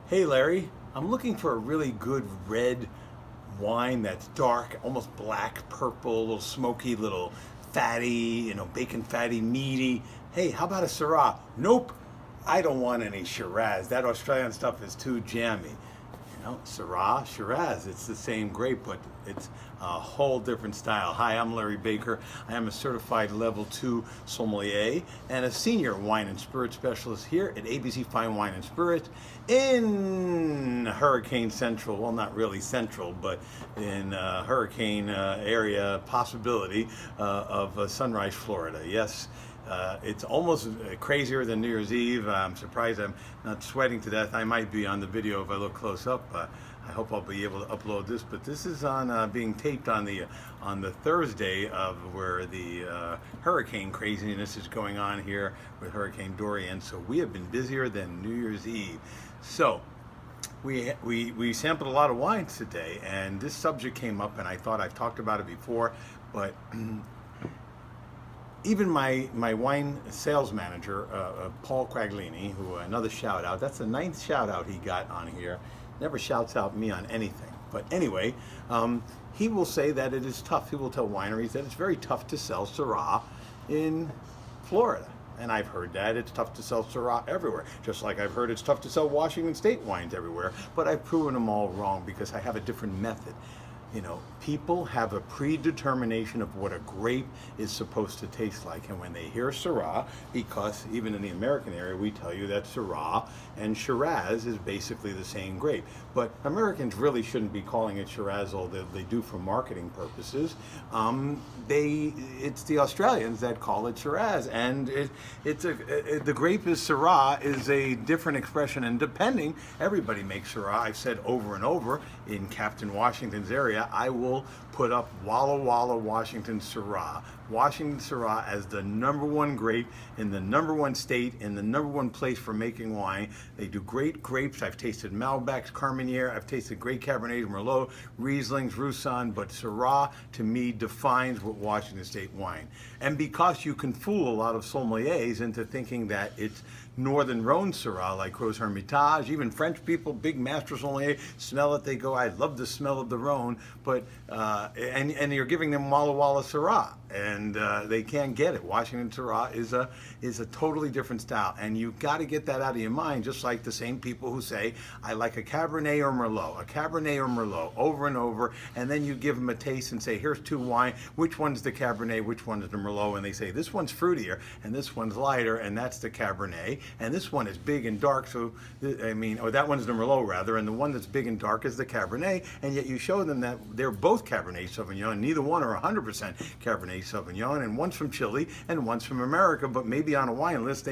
Hey Larry, I'm looking for a really good red wine that's dark, almost black, purple, a little smoky, little fatty, bacon fatty, meaty. Hey, how about a Syrah? Nope, I don't want any Shiraz. That Australian stuff is too jammy. Syrah, Shiraz, it's the same grape, but it's a whole different style. Hi, I'm Larry Baker. I am a certified level 2 sommelier and a senior wine and spirit specialist here at ABC Fine Wine and Spirit in Hurricane Central. Well, not really central, but in hurricane area possibility of Sunrise, Florida. Yes. It's almost crazier than New Year's Eve. I'm surprised I'm not sweating to death. I might be on the video if I look close up. I hope I'll be able to upload this. But this is on being taped on the Thursday of where the hurricane craziness is going on here with Hurricane Dorian. So we have been busier than New Year's Eve. So we sampled a lot of wines today, and this subject came up, and I thought I've talked about it before, but. Even my wine sales manager, Paul Quaglini, who another shout out, that's the 9th shout out he got on here, never shouts out me on anything. But anyway, he will say that it is tough. He will tell wineries that it's very tough to sell Syrah in Florida. And I've heard that it's tough to sell Syrah everywhere, just like I've heard it's tough to sell Washington State wines everywhere. But I've proven them all wrong because I have a different method. People have a predetermination of what a grape is supposed to taste like. And when they hear Syrah, because even in the American area, we tell you that Syrah and Shiraz is basically the same grape. But Americans really shouldn't be calling it Shiraz, although they do for marketing purposes. It's the Australians that call it Shiraz. And the grape is Syrah is a different expression. And depending, everybody makes Syrah. I've said over and over in Captain Washington's area, I will put up Walla Walla Washington Syrah. Washington Syrah as the #1 grape in the #1 state, in the #1 place for making wine. They do great grapes. I've tasted Malbecs, Carmenere. I've tasted great Cabernet, Merlot, Rieslings, Roussanne, but Syrah to me defines what Washington State wine. And because you can fool a lot of sommeliers into thinking that it's Northern Rhone Syrah like Gros Hermitage, even French people, big master sommelier, smell it, they go, I love the smell of the Rhone, but and you're giving them Walla Walla Syrah, and they can't get it. Washington Syrah is a totally different style, and you've got to get that out of your mind, just like the same people who say, I like a Cabernet or Merlot, over and over, and then you give them a taste and say, here's 2 wine, which one's the Cabernet, which one's the Merlot, and they say, this one's fruitier, and this one's lighter, and that's the Cabernet, and this one is big and dark, or that one's the Merlot rather, and the one that's big and dark is the Cabernet, and yet you show them that they're both Cabernet Sauvignon, neither one are 100% Cabernet Sauvignon, and one's from Chile and one's from America, but maybe on a wine list,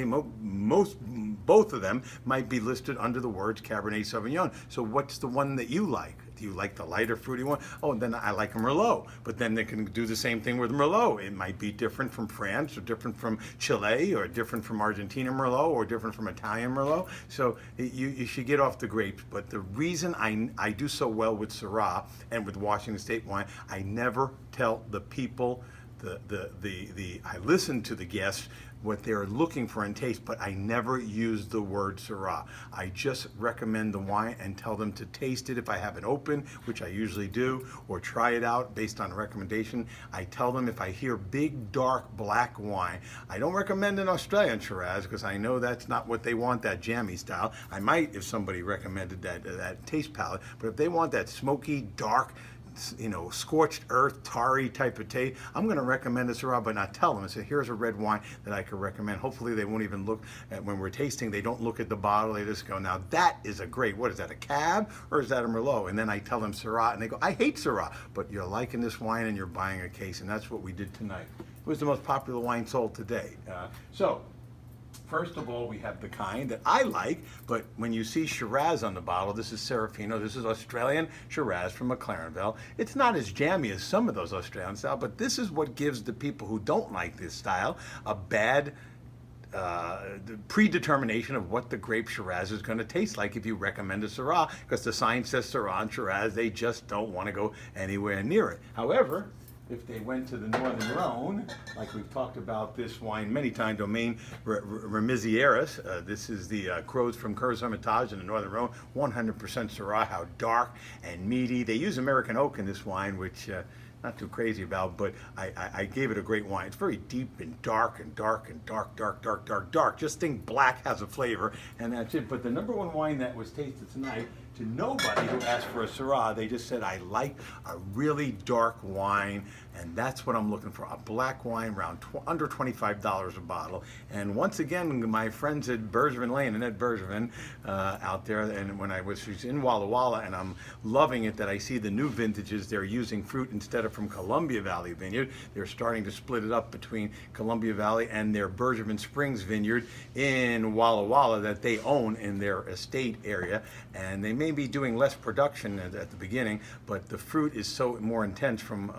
both of them might be listed under the words Cabernet Sauvignon. So what's the one that you like? Do you like the lighter fruity one? Oh, then I like a Merlot. But then they can do the same thing with Merlot. It might be different from France, or different from Chile, or different from Argentina Merlot, or different from Italian Merlot. So you should get off the grapes. But the reason I do so well with Syrah and with Washington State wine, I never tell the people, I listen to the guests, what they're looking for in taste, but I never use the word Syrah. I just recommend the wine and tell them to taste it if I have it open, which I usually do, or try it out based on a recommendation. I tell them if I hear big, dark, black wine, I don't recommend an Australian Shiraz because I know that's not what they want, that jammy style. I might if somebody recommended that taste palette, but if they want that smoky, dark, scorched earth, tarry type of taste, I'm going to recommend a Syrah, but not tell them. I say, here's a red wine that I could recommend. Hopefully they won't even look at, when we're tasting, they don't look at the bottle. They just go, now that is a great, what is that, a Cab or is that a Merlot? And then I tell them Syrah, and they go, I hate Syrah, but you're liking this wine and you're buying a case, and that's what we did tonight. It was the most popular wine sold today. First of all, we have the kind that I like, but when you see Shiraz on the bottle, this is Serafino, this is Australian Shiraz from McLarenville. It's not as jammy as some of those Australian style, but this is what gives the people who don't like this style a bad the predetermination of what the grape Shiraz is going to taste like if you recommend a Syrah, because the sign says Syrah and Shiraz, they just don't want to go anywhere near it. However, if they went to the Northern Rhone, like we've talked about this wine many times, Domaine Remizieres. This is the Crows from Cours Hermitage in the Northern Rhone, 100% Syrah, how dark and meaty. They use American oak in this wine, which not too crazy about, but I gave it a great wine. It's very deep and dark and dark and dark. Just think black has a flavor, and that's it. But the number one wine that was tasted tonight, to nobody who asked for a Syrah, they just said, I like a really dark wine, and that's what I'm looking for. A black wine around under $25 a bottle. And once again, my friends at Bergevin Lane, Annette Bergevin, out there, and when she's in Walla Walla, and I'm loving it that I see the new vintages, they're using fruit instead of from Columbia Valley Vineyard. They're starting to split it up between Columbia Valley and their Bergevin Springs Vineyard in Walla Walla that they own in their estate area. And they may be doing less production at the beginning, but the fruit is so more intense from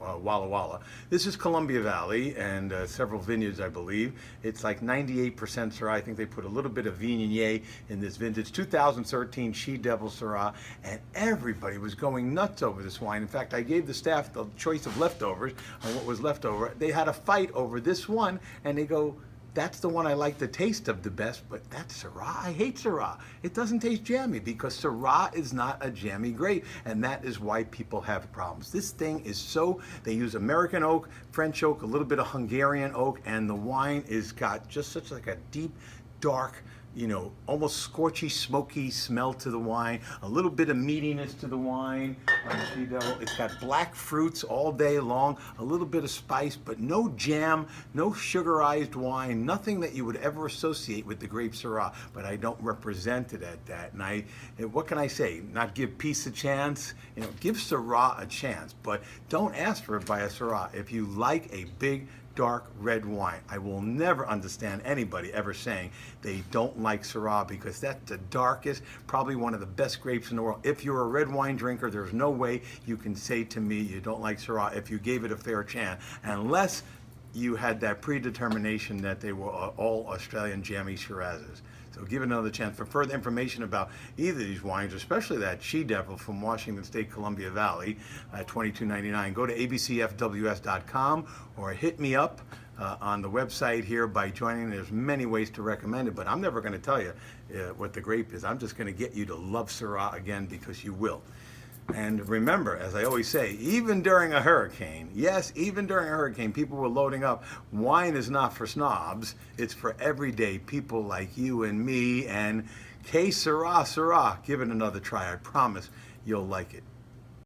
Walla Walla. This is Columbia Valley and several vineyards, I believe. It's like 98% Syrah. I think they put a little bit of Viognier in this vintage. 2013 She-Devil Syrah, and everybody was going nuts over this wine. In fact, I gave the staff the choice of leftovers on what was left over. They had a fight over this one, and they go, that's the one I like the taste of the best, but that's Syrah. I hate Syrah. It doesn't taste jammy because Syrah is not a jammy grape, and that is why people have problems. This thing is so, they use American oak, French oak, a little bit of Hungarian oak, and the wine is got just such like a deep, dark, you know, almost scorchy, smoky smell to the wine, a little bit of meatiness to the wine. It's got black fruits all day long, a little bit of spice, but no jam, no sugarized wine, nothing that you would ever associate with the grape Syrah, but I don't represent it at that. And what can I say? Not give peace a chance? You know, give Syrah a chance, but don't ask for it by a Syrah. If you like a big, dark red wine, I will never understand anybody ever saying they don't like Syrah, because that's the darkest, probably one of the best grapes in the world. If you're a red wine drinker, there's no way you can say to me you don't like Syrah if you gave it a fair chance, unless you had that predetermination that they were all Australian jammy Shirazes. So give it another chance. For further information about either of these wines, especially that She-Devil from Washington State, Columbia Valley, $22.99, go to abcfws.com or hit me up on the website here by joining. There's many ways to recommend it, but I'm never going to tell you what the grape is. I'm just going to get you to love Syrah again, because you will. And remember, as I always say, even during a hurricane, yes, even during a hurricane, people were loading up. Wine is not for snobs. It's for everyday people like you and me. And Syrah, give it another try. I promise you'll like it.